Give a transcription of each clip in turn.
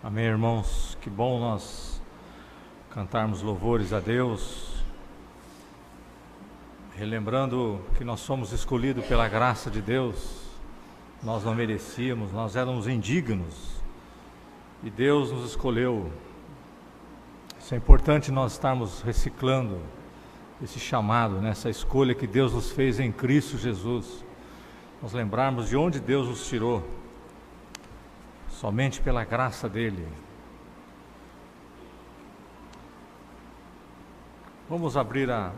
Amém, irmãos? Que bom nós cantarmos louvores a Deus, relembrando que nós somos escolhidos pela graça de Deus. Nós não merecíamos, nós éramos indignos e Deus nos escolheu. Isso é importante nós estarmos reciclando esse chamado, essa escolha que Deus nos fez em Cristo Jesus. Nós lembrarmos de onde Deus nos tirou, somente pela graça dEle. Vamos abrir a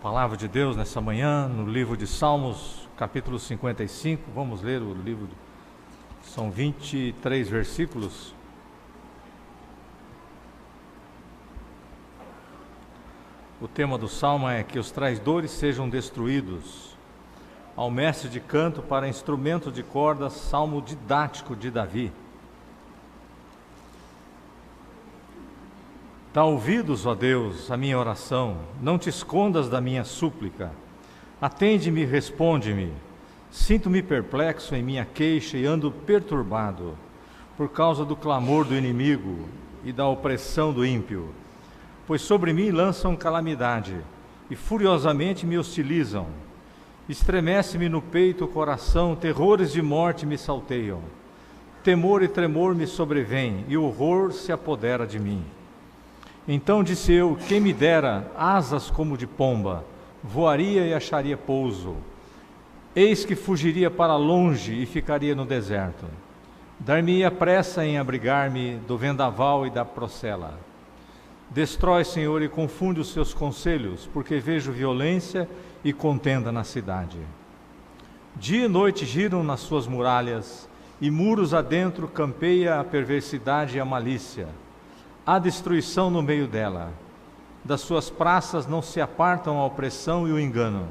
palavra de Deus nessa manhã, no livro de Salmos, capítulo 55. Vamos ler o livro, são 23 versículos. O tema do Salmo é que os traidores sejam destruídos. Ao mestre de canto para instrumento de cordas, salmo didático de Davi. Dá ouvidos, ó Deus, à minha oração, não te escondas da minha súplica. Atende-me e responde-me. Sinto-me perplexo em minha queixa e ando perturbado, por causa do clamor do inimigo e da opressão do ímpio. Pois sobre mim lançam calamidade e furiosamente me hostilizam. Estremece-me no peito o coração, terrores de morte me salteiam. Temor e tremor me sobrevêm, e o horror se apodera de mim. Então disse eu, quem me dera asas como de pomba, voaria e acharia pouso. Eis que fugiria para longe e ficaria no deserto. Dar-me-ia pressa em abrigar-me do vendaval e da procela. Destrói, Senhor, e confunde os seus conselhos, porque vejo violência e contenda na cidade. Dia e noite giram nas suas muralhas, e muros adentro campeia a perversidade e a malícia. Há destruição no meio dela. Das suas praças não se apartam a opressão e o engano.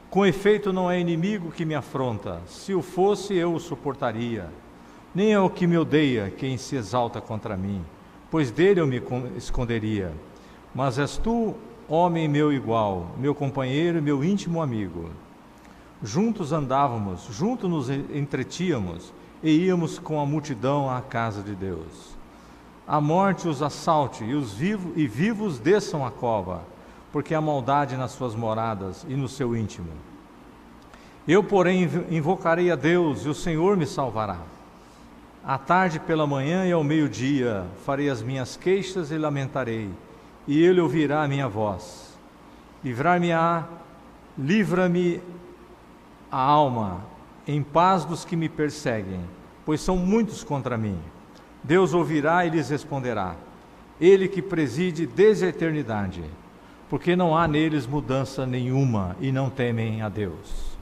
Com efeito, não é inimigo que me afronta. Se o fosse, eu o suportaria. Nem é o que me odeia quem se exalta contra mim, pois dele eu me esconderia. Mas és tu, homem meu igual, meu companheiro e meu íntimo amigo. Juntos andávamos, juntos nos entretínhamos e íamos com a multidão à casa de Deus. A morte os assalte e os vivos desçam a cova, porque há maldade nas suas moradas e no seu íntimo. Eu, porém, invocarei a Deus e o Senhor me salvará. À tarde pela manhã e ao meio-dia farei as minhas queixas e lamentarei, e ele ouvirá a minha voz. Livrar-me-á, livra-me a alma, em paz dos que me perseguem, pois são muitos contra mim. Deus ouvirá e lhes responderá, ele que preside desde a eternidade, porque não há neles mudança nenhuma e não temem a Deus.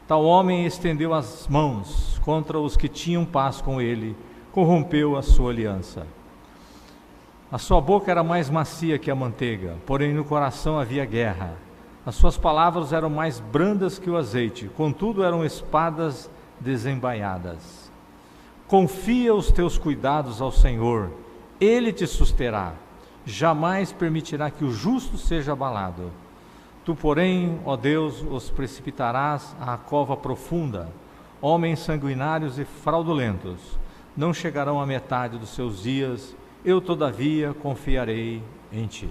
Tal homem estendeu as mãos contra os que tinham paz com ele, corrompeu a sua aliança. A sua boca era mais macia que a manteiga, porém no coração havia guerra. As suas palavras eram mais brandas que o azeite, contudo eram espadas desembainhadas. Confia os teus cuidados ao Senhor, Ele te susterá, jamais permitirá que o justo seja abalado. Tu, porém, ó Deus, os precipitarás à cova profunda. Homens sanguinários e fraudulentos não chegarão à metade dos seus dias. Eu, todavia, confiarei em Ti.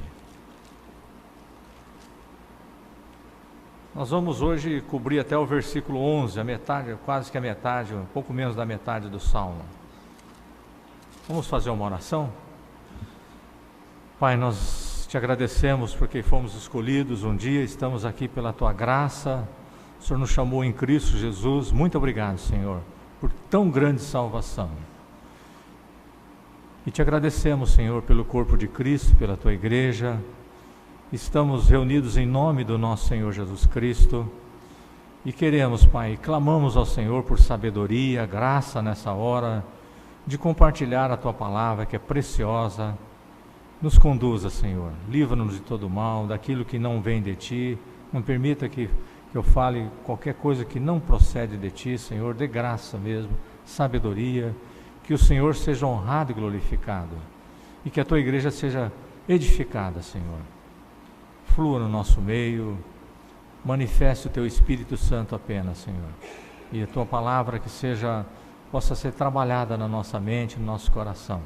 Nós vamos hoje cobrir até o versículo 11, a metade, quase que a metade, um pouco menos da metade do Salmo. Vamos fazer uma oração? Pai, nós te agradecemos porque fomos escolhidos um dia, estamos aqui pela Tua graça. O Senhor nos chamou em Cristo Jesus. Muito obrigado, Senhor, por tão grande salvação. E te agradecemos, Senhor, pelo corpo de Cristo, pela Tua igreja. Estamos reunidos em nome do nosso Senhor Jesus Cristo e queremos, Pai, clamamos ao Senhor por sabedoria, graça nessa hora de compartilhar a Tua palavra que é preciosa. Nos conduza, Senhor, livra-nos de todo mal, daquilo que não vem de Ti. Não permita que eu fale qualquer coisa que não procede de Ti, Senhor. Dê graça mesmo, sabedoria, que o Senhor seja honrado e glorificado e que a Tua igreja seja edificada, Senhor. Flua no nosso meio, manifeste o Teu Espírito Santo apenas, Senhor. E a Tua palavra que seja possa ser trabalhada na nossa mente, no nosso coração,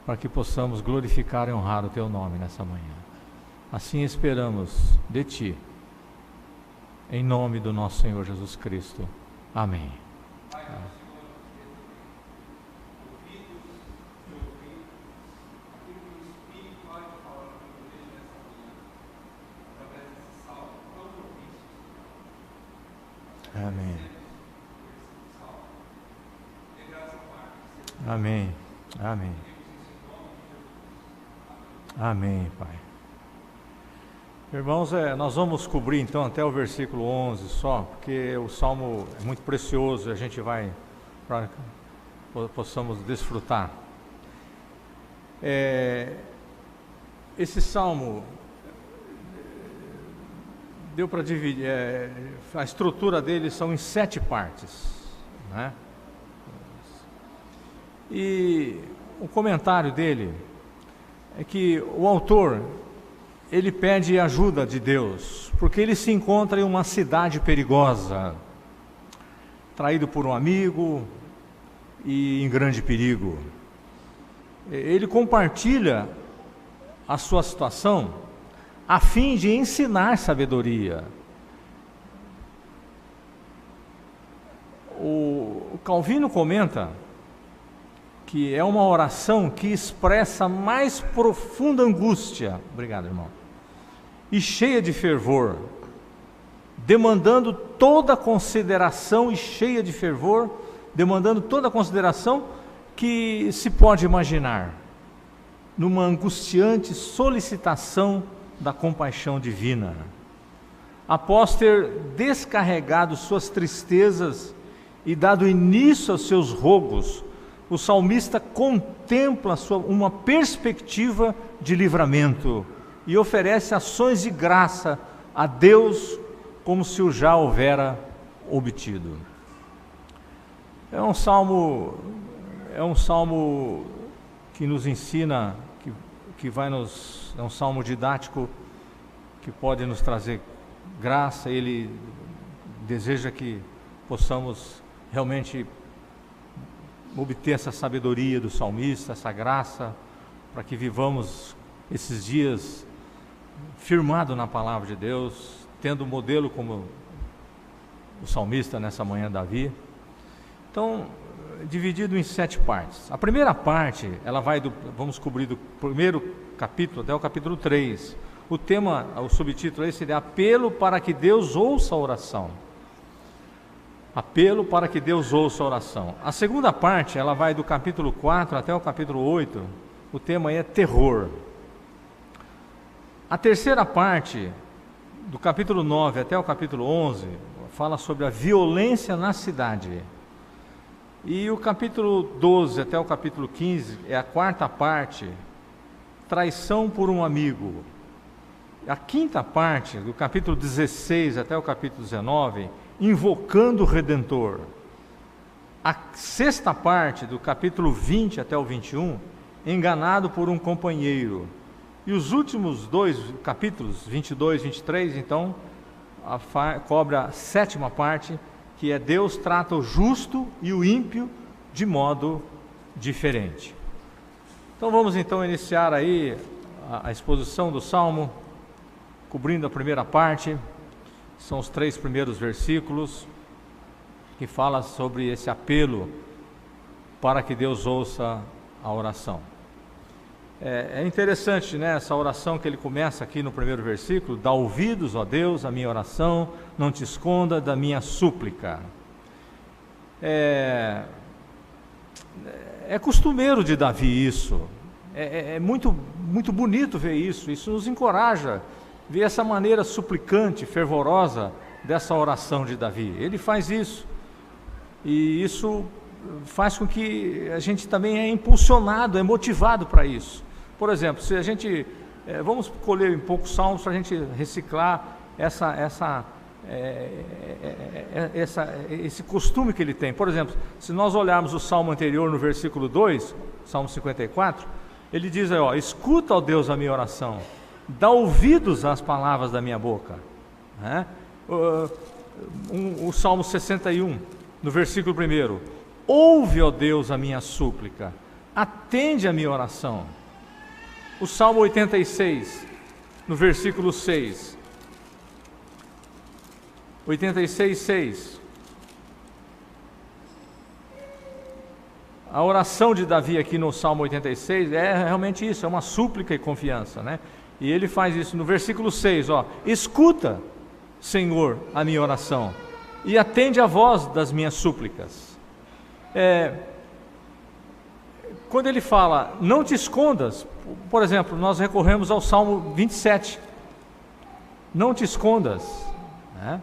para que possamos glorificar e honrar o Teu nome nessa manhã. Assim esperamos de Ti, em nome do nosso Senhor Jesus Cristo. Amém. Amém. Amém. Amém. Amém, Pai. Irmãos, nós vamos cobrir então até o versículo 11 só, porque o Salmo é muito precioso e a gente vai, para que possamos desfrutar. Esse Salmo deu para dividir, a estrutura dele são em 7 partes, né? E o comentário dele é que o autor, ele pede ajuda de Deus, porque ele se encontra em uma cidade perigosa, traído por um amigo e em grande perigo. Ele compartilha a sua situação a fim de ensinar sabedoria. O Calvino comenta que é uma oração que expressa a mais profunda angústia, obrigado, irmão, e cheia de fervor, demandando toda a consideração demandando toda a consideração que se pode imaginar, numa angustiante solicitação da compaixão divina. Após ter descarregado suas tristezas e dado início aos seus rogos, o salmista contempla uma perspectiva de livramento e oferece ações de graça a Deus como se o já houvera obtido. É um salmo que nos ensina, é um salmo didático que pode nos trazer graça. Ele deseja que possamos realmente obter essa sabedoria do salmista, essa graça, para que vivamos esses dias firmado na palavra de Deus, tendo um modelo como o salmista nessa manhã, Davi. Então, dividido em 7 partes. A primeira parte, ela vai vamos cobrir do primeiro capítulo até o capítulo 3. O tema, o subtítulo esse é apelo para que Deus ouça a oração. Apelo para que Deus ouça a oração. A segunda parte, ela vai do capítulo 4 até o capítulo 8, o tema é terror. A terceira parte, do capítulo 9 até o capítulo 11, fala sobre a violência na cidade. E o capítulo 12 até o capítulo 15, é a quarta parte, traição por um amigo. A quinta parte, do capítulo 16 até o capítulo 19, invocando o Redentor. A sexta parte, do capítulo 20 até o 21, enganado por um companheiro. E os últimos 2 capítulos, 22 e 23, então, cobre a sétima parte, que é Deus trata o justo e o ímpio de modo diferente. Então vamos então iniciar aí a exposição do Salmo, cobrindo a primeira parte. São os 3 primeiros versículos, que fala sobre esse apelo para que Deus ouça a oração. É interessante, né, essa oração que ele começa aqui no primeiro versículo: dá ouvidos, ó Deus, à minha oração, não te esconda da minha súplica. É costumeiro de Davi isso, é muito bonito ver isso nos encoraja, ver essa maneira suplicante, fervorosa dessa oração de Davi. Ele faz isso, e isso faz com que a gente também é impulsionado, é motivado para isso. Por exemplo, se a gente, vamos colher um pouco salmos para a gente reciclar esse costume que ele tem. Por exemplo, se nós olharmos o salmo anterior no versículo 2, Salmo 54, ele diz aí, ó: escuta, ó Deus, a minha oração, dá ouvidos às palavras da minha boca, né? O Salmo 61, no versículo 1, ouve, ó Deus, a minha súplica, atende a minha oração. O Salmo 86, no versículo 6. 86, 6. A oração de Davi aqui no Salmo 86 é realmente isso, é uma súplica e confiança, né? E ele faz isso no versículo 6, ó. Escuta, Senhor, a minha oração, e atende a voz das minhas súplicas. Quando ele fala, não te escondas, por exemplo, nós recorremos ao Salmo 27, não te escondas, né,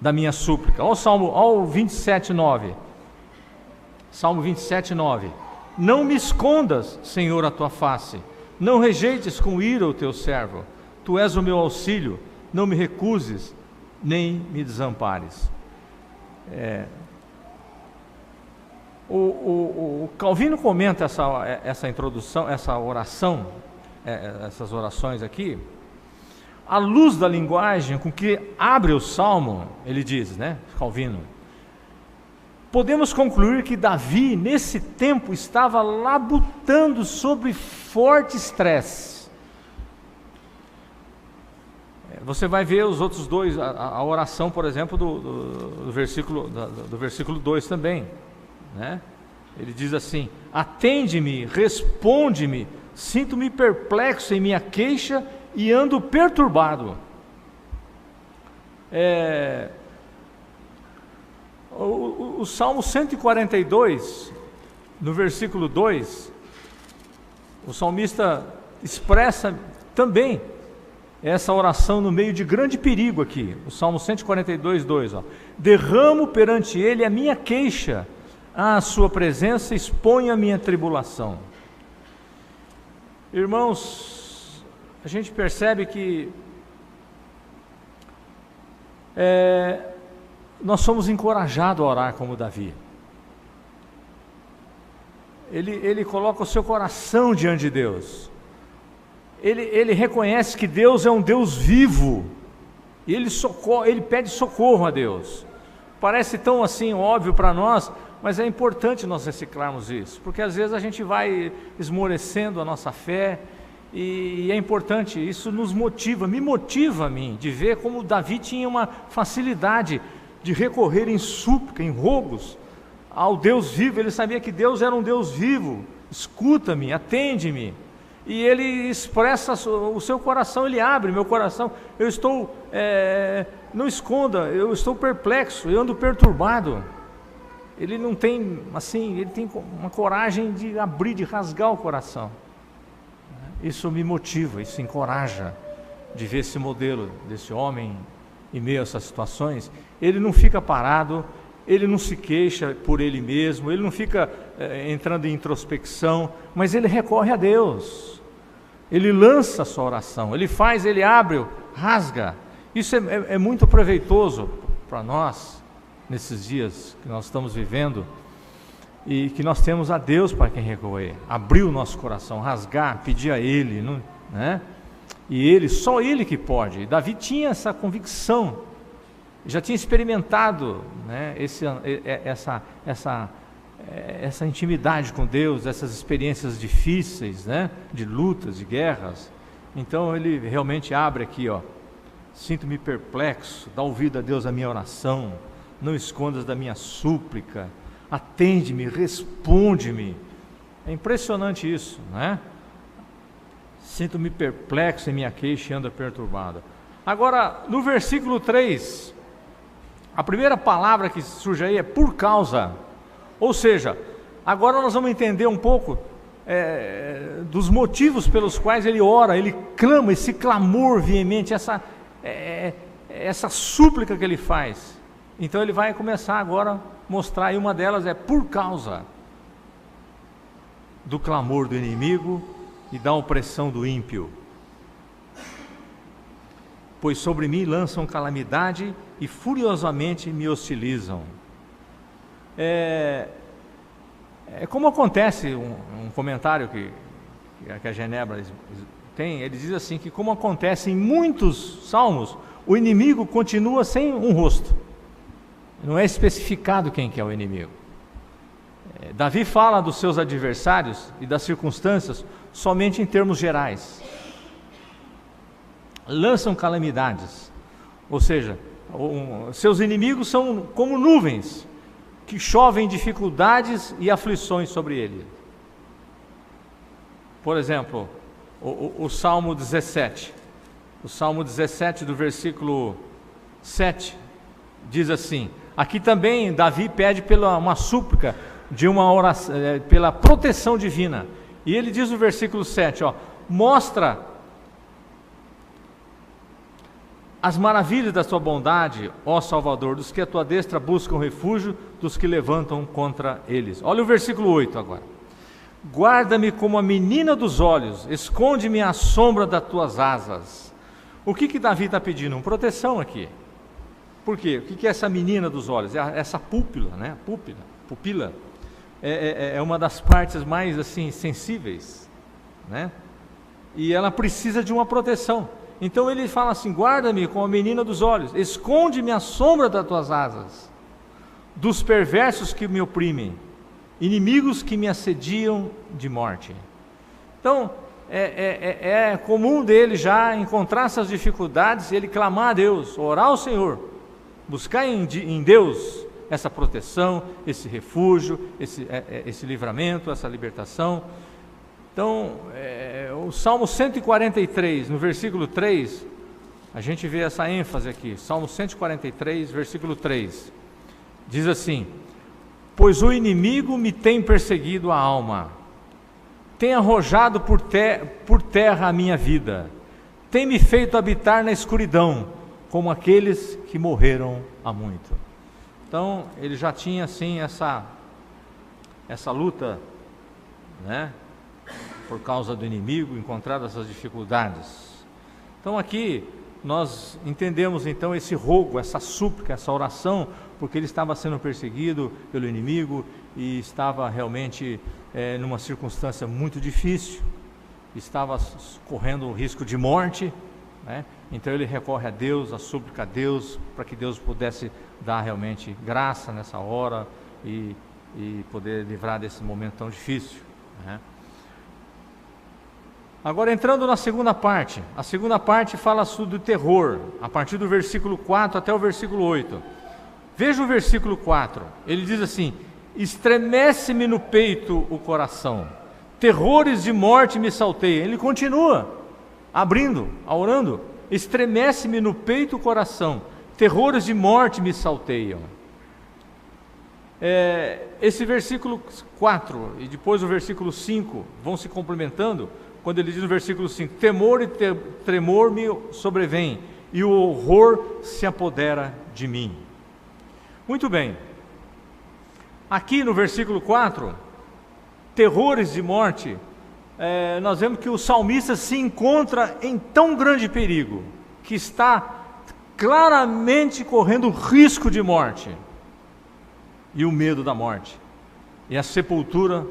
da minha súplica. Ao 27, 9, Salmo 27, 9, não me escondas, Senhor, a tua face, não rejeites com ira o teu servo, tu és o meu auxílio, não me recuses, nem me desampares. O Calvino comenta essa introdução, essa oração, essas orações aqui, à luz da linguagem com que abre o Salmo. Ele diz, né, Calvino, podemos concluir que Davi, nesse tempo, estava labutando sobre forte estresse. Você vai ver os outros dois, a oração, por exemplo, do versículo 2 também, né? Ele diz assim, atende-me, responde-me, sinto-me perplexo em minha queixa e ando perturbado. O Salmo 142, no versículo 2, o salmista expressa também essa oração no meio de grande perigo aqui. O Salmo 142, 2, ó. Derramo perante ele a minha queixa, à sua presença exponho a minha tribulação. Irmãos, a gente percebe que nós somos encorajados a orar como Davi. Ele coloca o seu coração diante de Deus. Ele reconhece que Deus é um Deus vivo. E ele pede socorro a Deus. Parece tão assim óbvio para nós, mas é importante nós reciclarmos isso, porque às vezes a gente vai esmorecendo a nossa fé, e é importante, isso nos motiva, me motiva a mim, de ver como Davi tinha uma facilidade de recorrer em súplica, em rogos, ao Deus vivo. Ele sabia que Deus era um Deus vivo, escuta-me, atende-me, e ele expressa o seu coração, ele abre meu coração, eu estou, não esconda, eu estou perplexo, eu ando perturbado. Ele não tem, assim, ele tem uma coragem de abrir, de rasgar o coração. Isso me motiva, isso encoraja de ver esse modelo desse homem em meio a essas situações. Ele não fica parado, ele não se queixa por ele mesmo, ele não fica entrando em introspecção, mas ele recorre a Deus. Ele lança a sua oração, ele abre, rasga. Isso é muito proveitoso para nós, nesses dias que nós estamos vivendo, e que nós temos a Deus para quem recorrer, abrir o nosso coração, rasgar, pedir a Ele, né? E só Ele que pode. Davi tinha essa convicção, já tinha experimentado, né, essa intimidade com Deus, essas experiências difíceis, né, de lutas, de guerras. Então ele realmente abre aqui, ó, sinto-me perplexo, dá ouvido a Deus a minha oração, não escondas da minha súplica, atende-me, responde-me. É impressionante isso, né? Sinto-me perplexo em minha queixa e ando perturbado. Agora, no versículo 3, a primeira palavra que surge aí é por causa. Ou seja, agora nós vamos entender um pouco dos motivos pelos quais ele ora, ele clama, esse clamor veemente, essa súplica que ele faz. Então ele vai começar agora a mostrar, e uma delas é por causa do clamor do inimigo e da opressão do ímpio. Pois sobre mim lançam calamidade e furiosamente me hostilizam. É como acontece, um comentário que a Genebra tem, ele diz assim, que como acontece em muitos salmos, o inimigo continua sem um rosto. Não é especificado quem que é o inimigo. Davi fala dos seus adversários e das circunstâncias somente em termos gerais. Lançam calamidades, ou seja, seus inimigos são como nuvens que chovem dificuldades e aflições sobre ele. Por exemplo, o Salmo 17. O Salmo 17, do versículo 7, diz assim: aqui também Davi pede uma súplica de uma oração, pela proteção divina. E ele diz no versículo 7, mostra as maravilhas da tua bondade, ó Salvador, dos que a tua destra buscam refúgio, dos que levantam contra eles. Olha o versículo 8 agora. Guarda-me como a menina dos olhos, esconde-me à sombra das tuas asas. O que Davi está pedindo? Uma proteção aqui. Por quê? O que é essa menina dos olhos? Essa pupila, né? Pupila. É uma das partes mais assim sensíveis, né? E ela precisa de uma proteção. Então ele fala assim: guarda-me como a menina dos olhos, esconde-me à sombra das tuas asas, dos perversos que me oprimem, inimigos que me assediam de morte. Então é comum dele já encontrar essas dificuldades, ele clamar a Deus, orar ao Senhor, buscar em Deus essa proteção, esse refúgio, esse livramento, essa libertação. Então, o Salmo 143, no versículo 3, a gente vê essa ênfase aqui. Salmo 143, versículo 3, diz assim: pois o inimigo me tem perseguido a alma, tem arrojado por terra a minha vida, tem me feito habitar na escuridão, como aqueles que morreram há muito. Então, ele já tinha assim essa luta, né, por causa do inimigo, encontrado essas dificuldades. Então aqui nós entendemos então esse rogo, essa súplica, essa oração, porque ele estava sendo perseguido pelo inimigo e estava realmente numa circunstância muito difícil, estava correndo o risco de morte, né? Então ele recorre a Deus, a súplica a Deus, para que Deus pudesse dar realmente graça nessa hora e poder livrar desse momento tão difícil, né? Agora, entrando na segunda parte, a segunda parte fala sobre o terror, a partir do versículo 4 até o versículo 8. Veja o versículo 4, ele diz assim: estremece-me no peito o coração, terrores de morte me salteiam. Ele continua abrindo, orando: estremece-me no peito o coração, terrores de morte me salteiam. Esse versículo 4 e depois o versículo 5 vão se complementando, quando ele diz no versículo 5: temor e tremor me sobrevém, e o horror se apodera de mim. Muito bem, aqui no versículo 4, terrores de morte, nós vemos que o salmista se encontra em tão grande perigo, que está claramente correndo risco de morte, e o medo da morte, e a sepultura,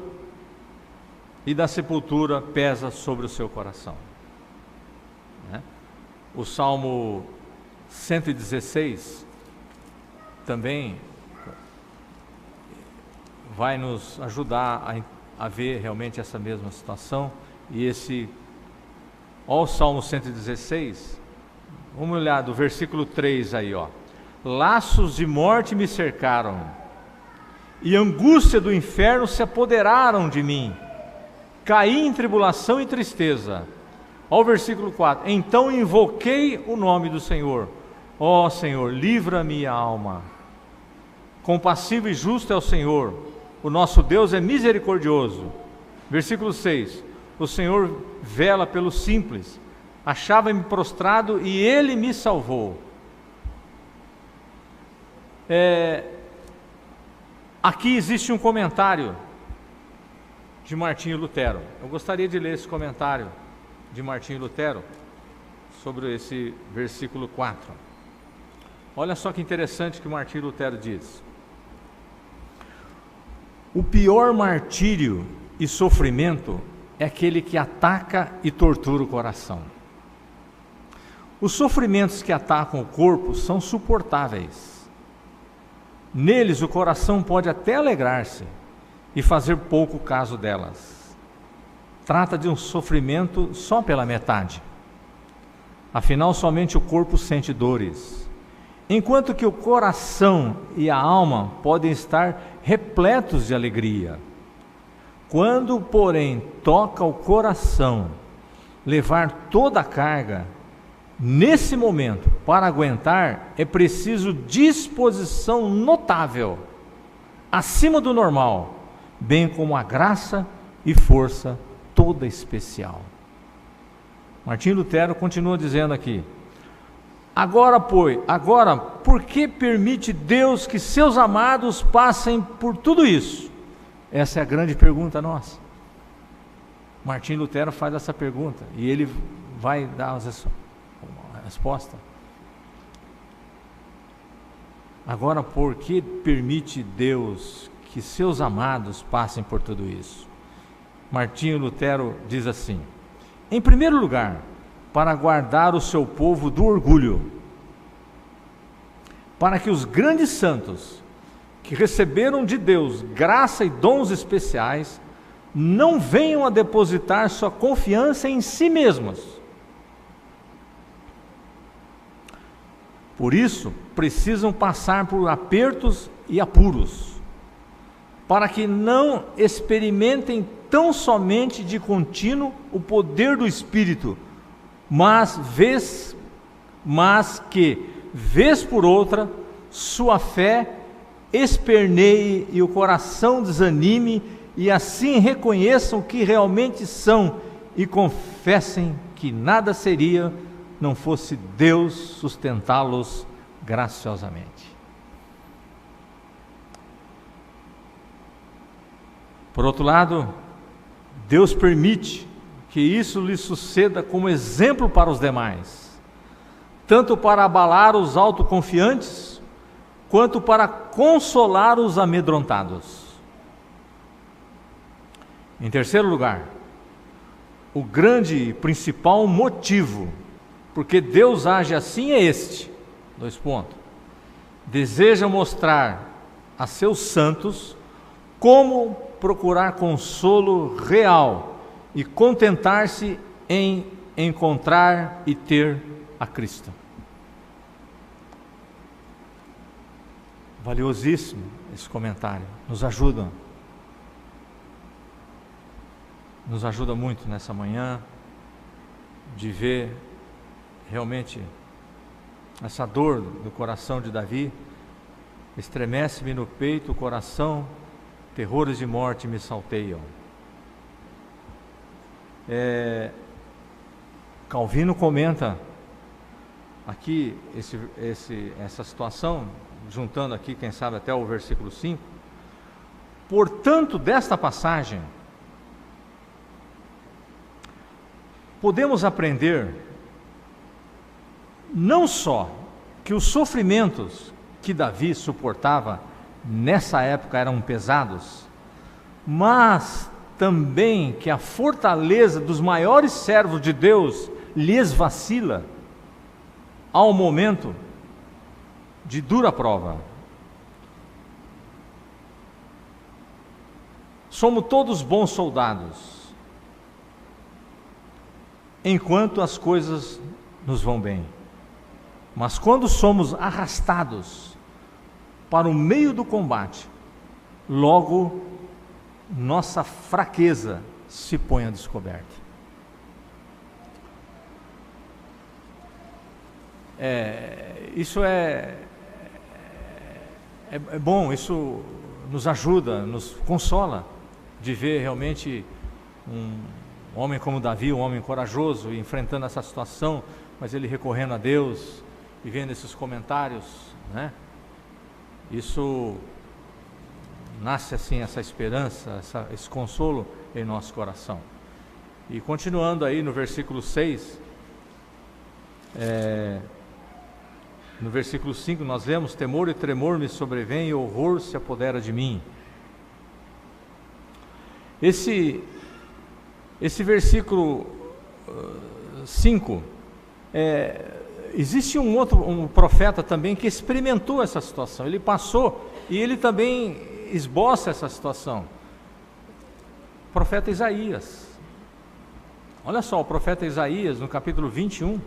e da sepultura pesa sobre o seu coração, né? O Salmo 116 também vai nos ajudar a ver realmente essa mesma situação. E o Salmo 116, vamos olhar do versículo 3 aí, laços de morte me cercaram, e angústia do inferno se apoderaram de mim, caí em tribulação e tristeza. Olha o versículo 4: então invoquei o nome do Senhor, ó Senhor, livra-me a alma. Compassivo e justo é o Senhor, o nosso Deus é misericordioso. Versículo 6: o Senhor vela pelo simples, achava-me prostrado e Ele me salvou. Aqui existe um comentário de Martinho Lutero. Eu gostaria de ler esse comentário de Martinho Lutero sobre esse versículo 4. Olha só que interessante que Martinho Lutero diz: o pior martírio e sofrimento é aquele que ataca e tortura o coração. Os sofrimentos que atacam o corpo são suportáveis, Neles o coração pode até alegrar-se e fazer pouco caso delas. Trata de um sofrimento só pela metade. Afinal, somente o corpo sente dores, enquanto que o coração e a alma podem estar repletos de alegria. Quando, porém, toca o coração levar toda a carga, nesse momento, para aguentar, é preciso disposição notável, acima do normal, bem como a graça e força toda especial. Martim Lutero continua dizendo aqui: agora, por que permite Deus que seus amados passem por tudo isso? Essa é a grande pergunta nossa. Martim Lutero faz essa pergunta e ele vai dar a resposta. Agora, por que permite Deus que seus amados passem por tudo isso? Martim Lutero diz assim: em primeiro lugar, para guardar o seu povo do orgulho, para que os grandes santos, que receberam de Deus graça e dons especiais, não venham a depositar sua confiança em si mesmos. Por isso, precisam passar por apertos e apuros, para que não experimentem tão somente de contínuo o poder do Espírito, mas que, vez por outra, sua fé esperneie e o coração desanime, e assim reconheçam o que realmente são e confessem que nada seria não fosse Deus sustentá-los graciosamente. Por outro lado, Deus permite que isso lhe suceda como exemplo para os demais, tanto para abalar os autoconfiantes, quanto para consolar os amedrontados. Em terceiro lugar, o grande e principal motivo porque Deus age assim é este: deseja mostrar a seus santos como procurar consolo real e contentar-se em encontrar e ter a Cristo. Valiosíssimo esse comentário, nos ajuda muito nessa manhã de ver realmente essa dor do coração de Davi. Estremece-me no peito o coração, terrores de morte me salteiam. Calvino comenta aqui essa situação, juntando aqui, quem sabe, até o versículo 5. Portanto, desta passagem, podemos aprender não só que os sofrimentos que Davi suportava nessa época eram pesados, mas também que a fortaleza dos maiores servos de Deus lhes vacila ao momento de dura prova. Somos todos bons soldados, enquanto as coisas nos vão bem. Mas quando somos arrastados para o meio do combate, logo nossa fraqueza se põe a descoberta. Isso é bom, isso nos ajuda, nos consola de ver realmente um homem como Davi, um homem corajoso, enfrentando essa situação, mas ele recorrendo a Deus e vendo esses comentários, né? Isso nasce assim, essa esperança, esse consolo em nosso coração. E continuando aí no versículo 6, no versículo 5 nós vemos: temor e tremor me sobrevém e horror se apodera de mim. Esse versículo 5, existe um profeta também que experimentou essa situação, ele passou e ele também esboça essa situação. O profeta Isaías. Olha só, o profeta Isaías, no capítulo 21,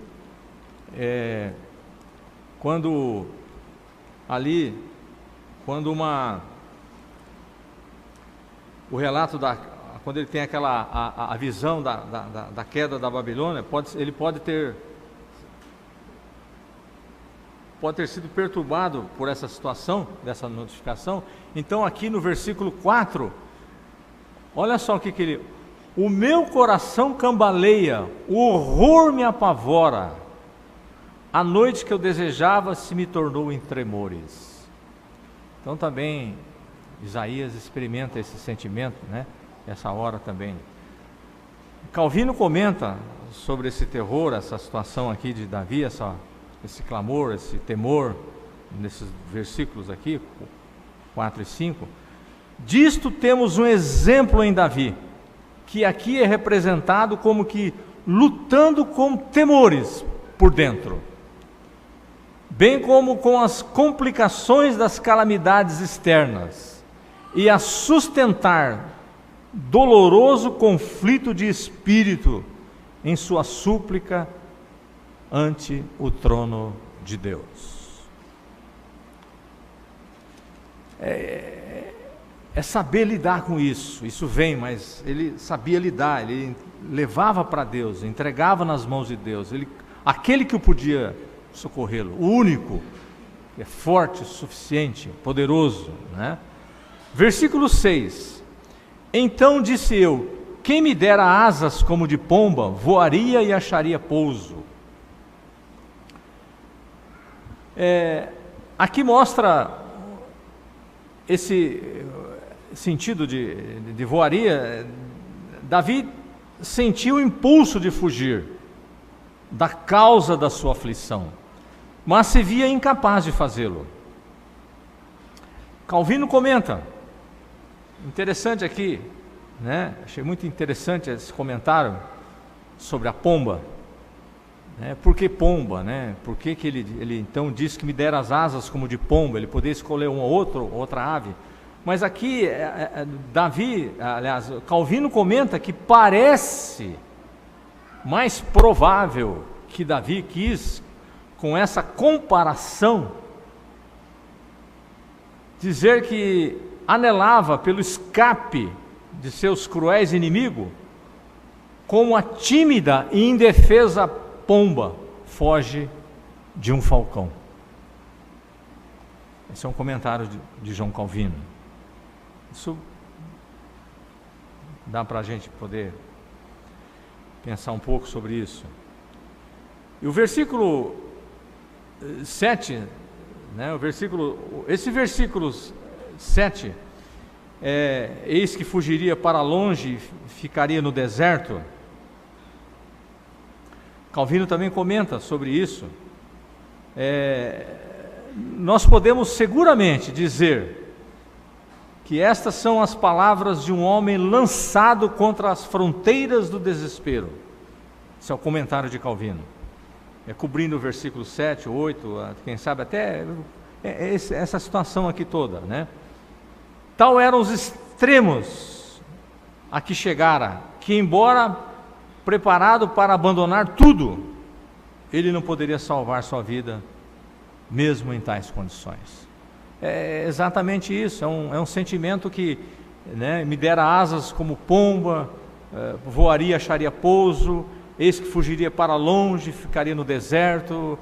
quando o relato quando ele tem a visão da queda da Babilônia, ele pode ter sido perturbado por essa situação, dessa notificação. Então aqui no versículo 4, olha só o que ele: o meu coração cambaleia, o horror me apavora, a noite que eu desejava se me tornou em tremores. Então também Isaías experimenta esse sentimento, né? Essa hora também. Calvino comenta sobre esse terror, essa situação aqui de Davi, esse clamor, esse temor, nesses versículos aqui, 4 e 5. Disto temos um exemplo em Davi, que aqui é representado como que lutando com temores por dentro, bem como com as complicações das calamidades externas, e a sustentar doloroso conflito de espírito em sua súplica ante o trono de Deus. É saber lidar com isso. Isso vem, mas ele sabia lidar, ele levava para Deus, entregava nas mãos de Deus, aquele que o podia socorrê-lo, o único, que é forte, suficiente, poderoso, né? Versículo 6: então disse eu, quem me dera asas como de pomba, voaria e acharia pouso. Aqui mostra esse sentido de voaria. Davi sentiu o impulso de fugir da causa da sua aflição, mas se via incapaz de fazê-lo. Calvino comenta, interessante aqui, né? Achei muito interessante esse comentário sobre a pomba, né? Por que pomba, né? Por que ele então disse que me dera as asas como de pomba? Ele poderia escolher outra ave, mas aqui Calvino comenta que parece mais provável que Davi quis, com essa comparação, dizer que anelava pelo escape de seus cruéis inimigos, como a tímida e indefesa pomba foge de um falcão. Esse é um comentário de João Calvino. Isso dá para a gente poder pensar um pouco sobre isso. E o versículo 7, né, esse versículo 7, eis que fugiria para longe, ficaria no deserto. Calvino também comenta sobre isso. Nós podemos seguramente dizer que estas são as palavras de um homem lançado contra as fronteiras do desespero. Esse é o comentário de Calvino, cobrindo o versículo 7, 8, quem sabe até essa situação aqui toda, né? Tal eram os extremos a que chegara, que embora preparado para abandonar tudo, ele não poderia salvar sua vida, mesmo em tais condições. É exatamente isso, é um sentimento que, né, me dera asas como pomba, voaria, acharia pouso, eis que fugiria para longe, ficaria no deserto.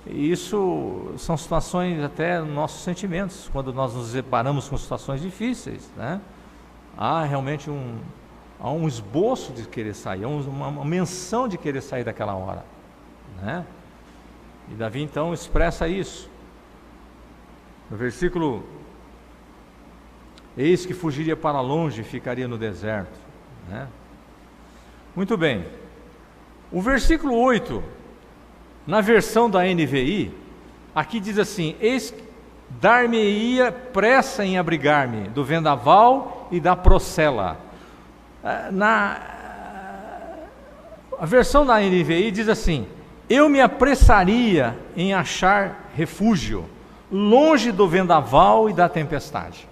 E isso são situações até nossos sentimentos, quando nós nos deparamos com situações difíceis, né? Há realmente um esboço de querer sair, uma menção de querer sair daquela hora, né? E Davi então expressa isso no versículo: eis que fugiria para longe, ficaria no deserto, né? Muito bem. O versículo 8, na versão da NVI, aqui diz assim: eis que dar-me-ia pressa em abrigar-me do vendaval e da procela. A versão da NVI diz assim: eu me apressaria em achar refúgio, longe do vendaval e da tempestade.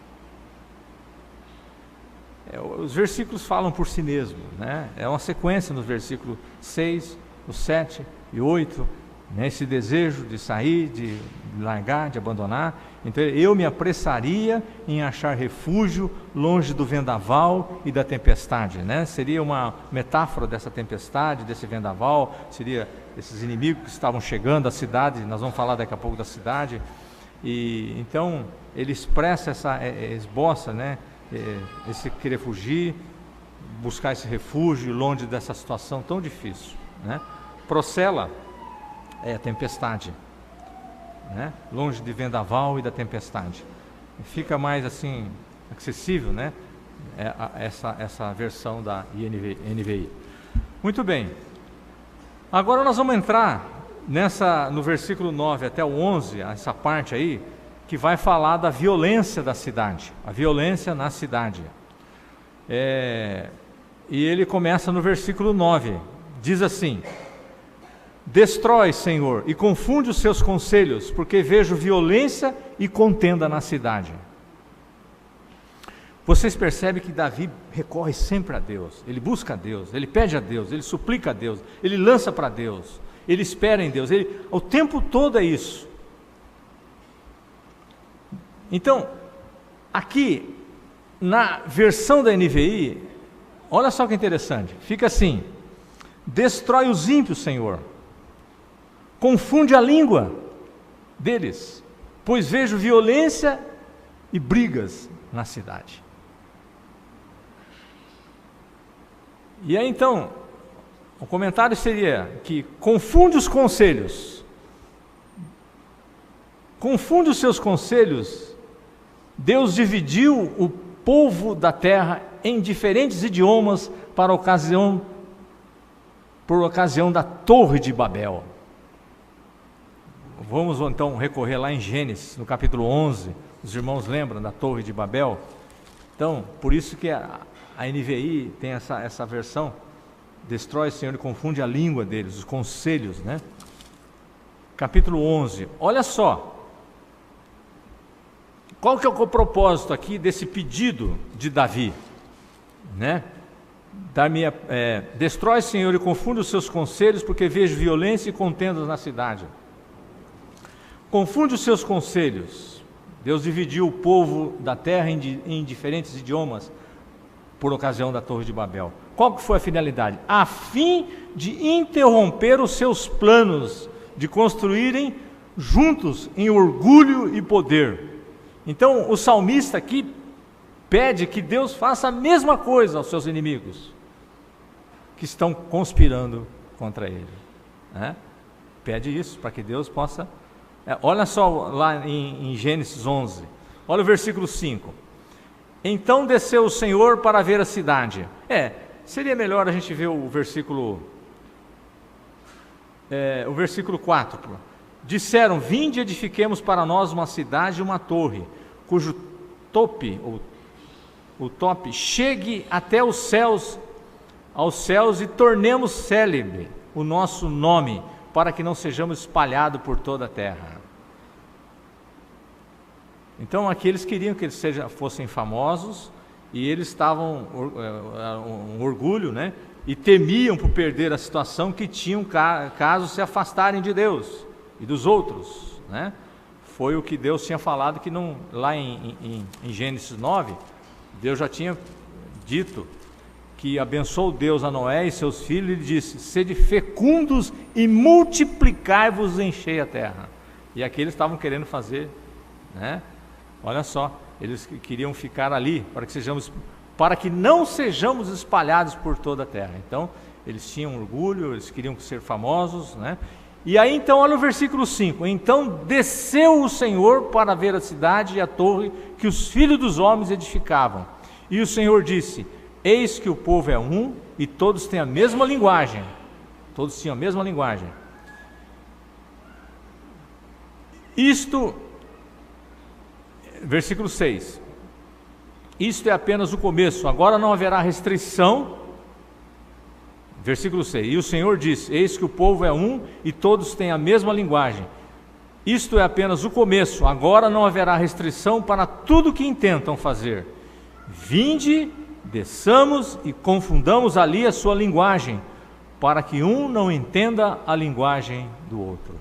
Os versículos falam por si mesmos, né? É uma sequência nos versículos 6, o 7 e 8, né? Esse desejo de sair, de largar, de abandonar. Então, eu me apressaria em achar refúgio longe do vendaval e da tempestade, né? Seria uma metáfora dessa tempestade, desse vendaval, seria esses inimigos que estavam chegando à cidade. Nós vamos falar daqui a pouco da cidade. E então ele expressa esboça, né? Esse querer fugir, buscar esse refúgio longe dessa situação tão difícil, né? Procela é a tempestade, né? Longe de vendaval e da tempestade. Fica mais assim acessível, né? Essa versão da NVI. Muito bem. Agora nós vamos entrar no versículo 9 até o 11, essa parte aí, que vai falar da violência da cidade, a violência na cidade. E ele começa no versículo 9, diz assim: destrói, Senhor, e confunde os seus conselhos, porque vejo violência e contenda na cidade. Vocês percebem que Davi recorre sempre a Deus, ele busca a Deus, ele pede a Deus, ele suplica a Deus, ele lança para Deus, ele espera em Deus, o tempo todo é isso. Então, aqui, na versão da NVI, olha só que interessante, fica assim: destrói os ímpios, Senhor, confunde a língua deles, pois vejo violência e brigas na cidade. E aí então, o comentário seria que confunde os conselhos, confunde os seus conselhos. Deus dividiu o povo da terra em diferentes idiomas por ocasião da Torre de Babel. Vamos então recorrer lá em Gênesis, no capítulo 11, os irmãos lembram da Torre de Babel? Então, por isso que a NVI tem essa versão, destrói, Senhor, e confunde a língua deles, os conselhos, né? Capítulo 11, olha só, qual que é o propósito aqui desse pedido de Davi, né? Destrói, Senhor, e confunde os seus conselhos, porque vejo violência e contendas na cidade. Confunde os seus conselhos. Deus dividiu o povo da terra em diferentes idiomas por ocasião da Torre de Babel. Qual que foi a finalidade? A fim de interromper os seus planos de construírem juntos em orgulho e poder. Então o salmista aqui pede que Deus faça a mesma coisa aos seus inimigos que estão conspirando contra ele, né? Pede isso para que Deus possa... olha só lá em Gênesis 11, olha o versículo 5. Então desceu o Senhor para ver a cidade. Seria melhor a gente ver o versículo 4. Disseram: vinde e edifiquemos para nós uma cidade e uma torre, cujo tope chegue até aos céus, e tornemos célebre o nosso nome, para que não sejamos espalhados por toda a terra. Então aqui eles queriam que eles fossem famosos, e eles estavam um orgulho, né? E temiam por perder a situação que tinham caso se afastarem de Deus e dos outros, né? Foi o que Deus tinha falado, que não, lá em Gênesis 9, Deus já tinha dito que abençoou Deus a Noé e seus filhos, e ele disse: sede fecundos e multiplicai-vos, enchei a terra. E aqui eles estavam querendo fazer, né? Olha só, eles queriam ficar ali para que não sejamos espalhados por toda a terra. Então eles tinham orgulho, eles queriam ser famosos, né? E aí então olha o versículo 5: então desceu o Senhor para ver a cidade e a torre que os filhos dos homens edificavam. E o Senhor disse: eis que o povo é um, e todos têm a mesma linguagem. Todos tinham a mesma linguagem. Isto, versículo 6, isto é apenas o começo, agora não haverá restrição. Versículo 6. E o Senhor disse: eis que o povo é um e todos têm a mesma linguagem. Isto é apenas o começo, agora não haverá restrição para tudo que intentam fazer. Vinde, desçamos e confundamos ali a sua linguagem, para que um não entenda a linguagem do outro.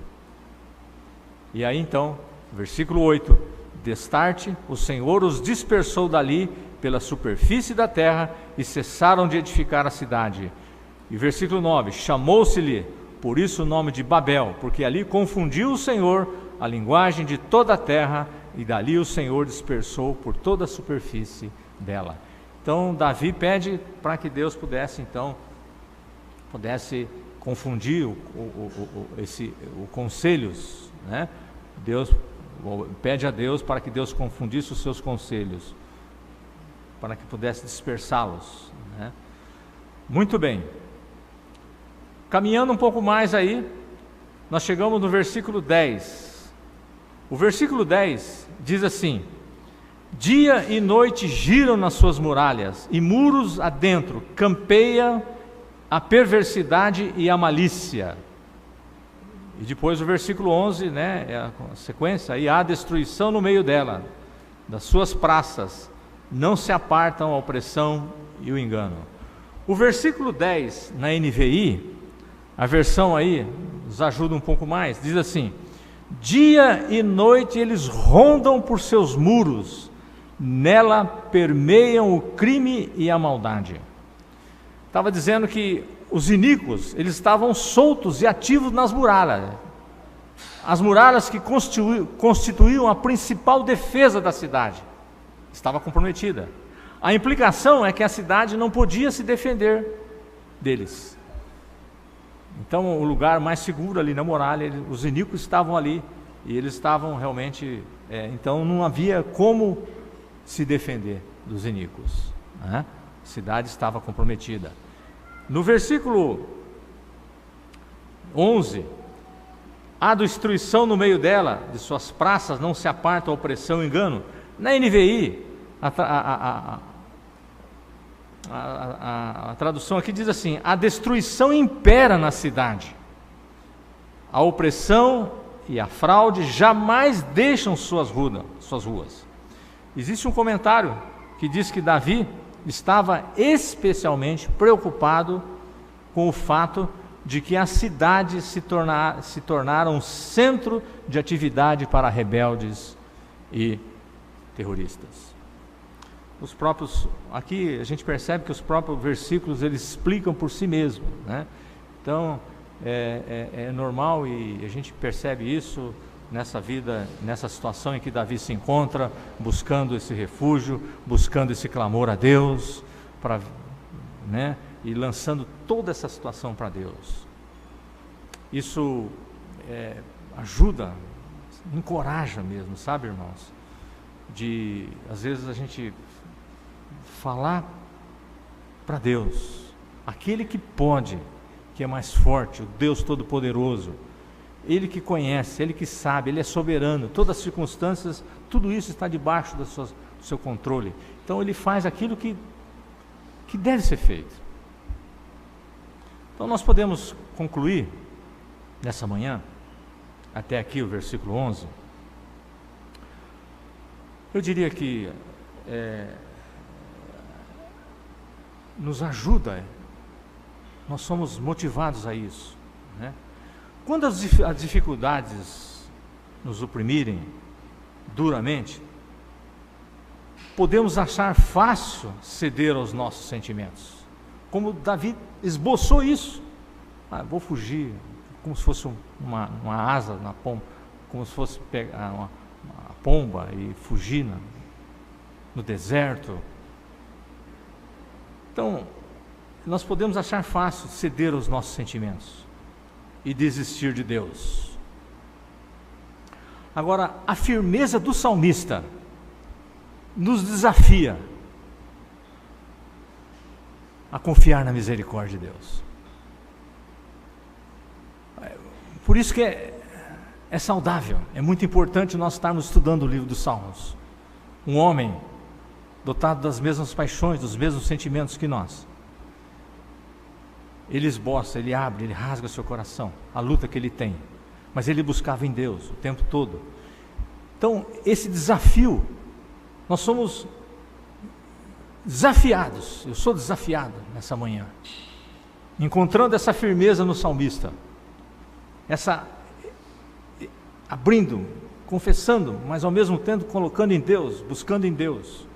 E aí então, versículo 8: destarte, o Senhor os dispersou dali pela superfície da terra e cessaram de edificar a cidade. E versículo 9: chamou-se-lhe por isso o nome de Babel, porque ali confundiu o Senhor a linguagem de toda a terra, e dali o Senhor dispersou por toda a superfície dela. Então Davi pede para que Deus pudesse confundir o conselhos, né? Deus pede a Deus para que Deus confundisse os seus conselhos, para que pudesse dispersá-los, né? Muito bem. Caminhando um pouco mais aí, nós chegamos no versículo 10. O versículo 10 diz assim: dia e noite giram nas suas muralhas, e muros adentro campeia a perversidade e a malícia. E depois o versículo 11, né, é a sequência, e há destruição no meio dela, das suas praças, não se apartam a opressão e o engano. O versículo 10 na NVI, a versão aí nos ajuda um pouco mais, diz assim: dia e noite eles rondam por seus muros, nela permeiam o crime e a maldade. Estava dizendo que os iníquos, eles estavam soltos e ativos nas muralhas, as muralhas que constituíam a principal defesa da cidade, estava comprometida. A implicação é que a cidade não podia se defender deles. Então o lugar mais seguro ali na muralha, os iníquos estavam ali, e eles estavam realmente, então não havia como se defender dos iníquos, né? A cidade estava comprometida. No versículo 11, há destruição no meio dela, de suas praças não se aparta a opressão e o engano. Na NVI, a tradução aqui diz assim: a destruição impera na cidade, a opressão e a fraude jamais deixam suas ruas. Existe um comentário que diz que Davi estava especialmente preocupado com o fato de que as cidades se tornaram um centro de atividade para rebeldes e terroristas. Os próprios, aqui a gente percebe que os próprios versículos eles explicam por si mesmos, né? Então é normal, e a gente percebe isso nessa vida, nessa situação em que Davi se encontra, buscando esse refúgio, buscando esse clamor a Deus, né? E lançando toda essa situação para Deus. Isso ajuda, encoraja mesmo, sabe, irmãos? Às vezes a gente falar para Deus, aquele que pode, que é mais forte, o Deus Todo-Poderoso, Ele que conhece, Ele que sabe, Ele é soberano, todas as circunstâncias, tudo isso está debaixo do seu controle. Então Ele faz aquilo que deve ser feito. Então nós podemos concluir nessa manhã, até aqui o versículo 11. Eu diria que nos ajuda, nós somos motivados a isso, né? Quando as dificuldades nos oprimirem duramente, podemos achar fácil ceder aos nossos sentimentos, como Davi esboçou isso. Vou fugir, como se fosse uma asa na pomba, como se fosse pegar uma pomba e fugir no deserto. Então, nós podemos achar fácil ceder aos nossos sentimentos e desistir de Deus. Agora, a firmeza do salmista nos desafia a confiar na misericórdia de Deus. Por isso que é saudável, é muito importante nós estarmos estudando o livro dos Salmos. Um homem dotado das mesmas paixões, dos mesmos sentimentos que nós. ele esboça, ele abre, ele rasga o seu coração, a luta que ele tem. Mas ele buscava em Deus o tempo todo. Então, esse desafio, nós somos desafiados, eu sou desafiado nessa manhã, encontrando essa firmeza no salmista, abrindo, confessando, mas ao mesmo tempo colocando em Deus, buscando em Deus,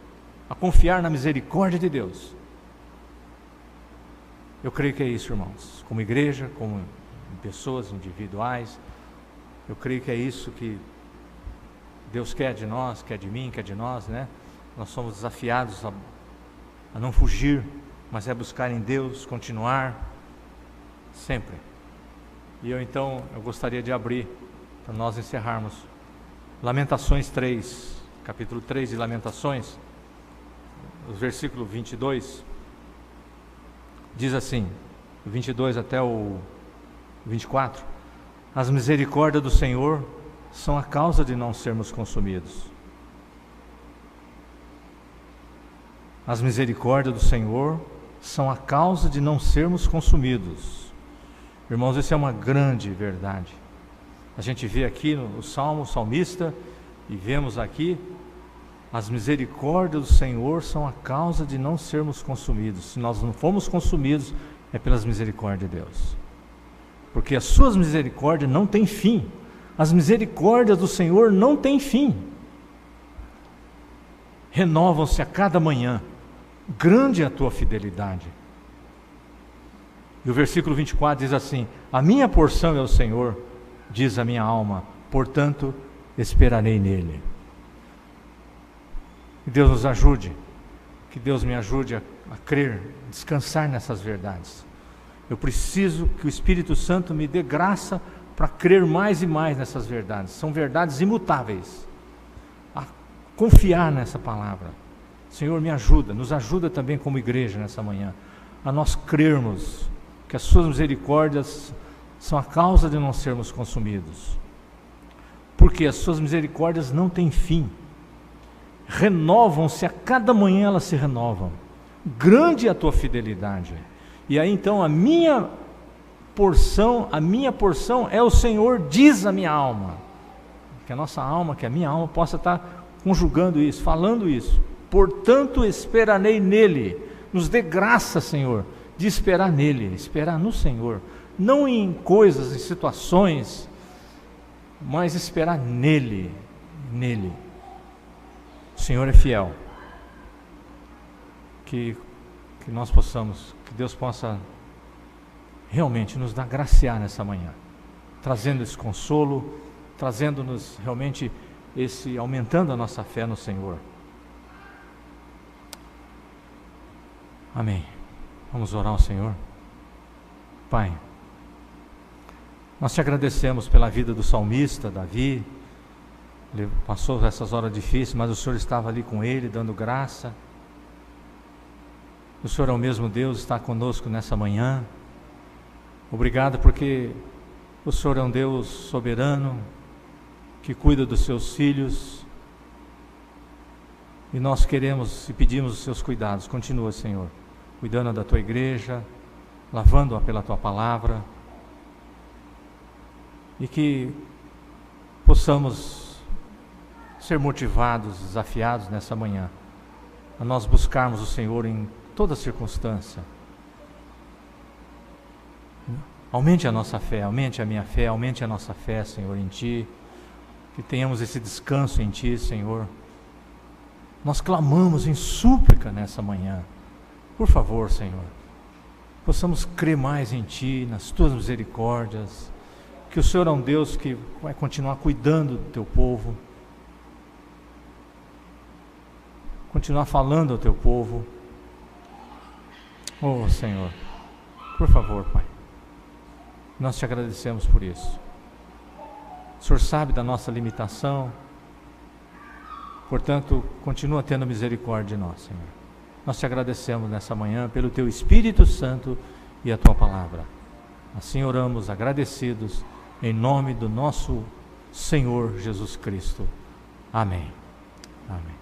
a confiar na misericórdia de Deus. Eu creio que é isso, irmãos, como igreja, como pessoas individuais, eu creio que é isso que Deus quer de nós, quer de mim, quer de nós, né? Nós somos desafiados a não fugir, mas é buscar em Deus, continuar sempre. E eu gostaria de abrir, para nós encerrarmos, Lamentações 3, capítulo 3 de Lamentações, o versículo 22, diz assim, 22 até o 24: as misericórdias do Senhor são a causa de não sermos consumidos. As misericórdias do Senhor são a causa de não sermos consumidos. Irmãos, isso é uma grande verdade. A gente vê aqui no Salmo, o salmista, e vemos aqui, as misericórdias do Senhor são a causa de não sermos consumidos. Se nós não fomos consumidos, é pelas misericórdias de Deus. Porque as suas misericórdias não têm fim. As misericórdias do Senhor não têm fim. Renovam-se a cada manhã. Grande é a tua fidelidade. E o versículo 24 diz assim: a minha porção é o Senhor, diz a minha alma, portanto esperarei nele. Que Deus nos ajude, que Deus me ajude a crer, descansar nessas verdades. Eu preciso que o Espírito Santo me dê graça para crer mais e mais nessas verdades. São verdades imutáveis. A confiar nessa palavra. Senhor, me ajuda, nos ajuda também como igreja nessa manhã, a nós crermos que as suas misericórdias são a causa de não sermos consumidos. Porque as suas misericórdias não têm fim. Renovam-se, a cada manhã elas se renovam. Grande é a tua fidelidade. E aí então a minha porção é o Senhor, diz a minha alma. Que a nossa alma, que a minha alma possa estar conjugando isso, falando isso. Portanto esperarei nele. Nos dê graça, Senhor, de esperar nele, esperar no Senhor. Não em coisas, em situações, mas esperar nele. O Senhor é fiel. Que nós possamos, que Deus possa realmente nos agraciar nessa manhã, trazendo esse consolo, trazendo-nos realmente aumentando a nossa fé no Senhor. Amém. Vamos orar ao Senhor. Pai, nós te agradecemos pela vida do salmista Davi. Ele passou essas horas difíceis, mas o Senhor estava ali com ele, dando graça. O Senhor é o mesmo Deus, está conosco nessa manhã. Obrigado porque o Senhor é um Deus soberano, que cuida dos seus filhos. E nós queremos e pedimos os seus cuidados. Continua, Senhor, cuidando da tua igreja, lavando-a pela tua palavra. E que possamos ser motivados, desafiados nessa manhã, a nós buscarmos o Senhor em toda circunstância. Aumente a nossa fé, aumente a minha fé, aumente a nossa fé, Senhor, em Ti. Que tenhamos esse descanso em Ti, Senhor. Nós clamamos em súplica nessa manhã. Por favor, Senhor, possamos crer mais em Ti, nas Tuas misericórdias. Que o Senhor é um Deus que vai continuar cuidando do Teu povo. Continuar falando ao Teu povo. Oh, Senhor, por favor, Pai. Nós te agradecemos por isso. O Senhor sabe da nossa limitação. Portanto, continua tendo misericórdia de nós, Senhor. Nós te agradecemos nessa manhã pelo Teu Espírito Santo e a Tua palavra. Assim oramos agradecidos em nome do nosso Senhor Jesus Cristo. Amém. Amém.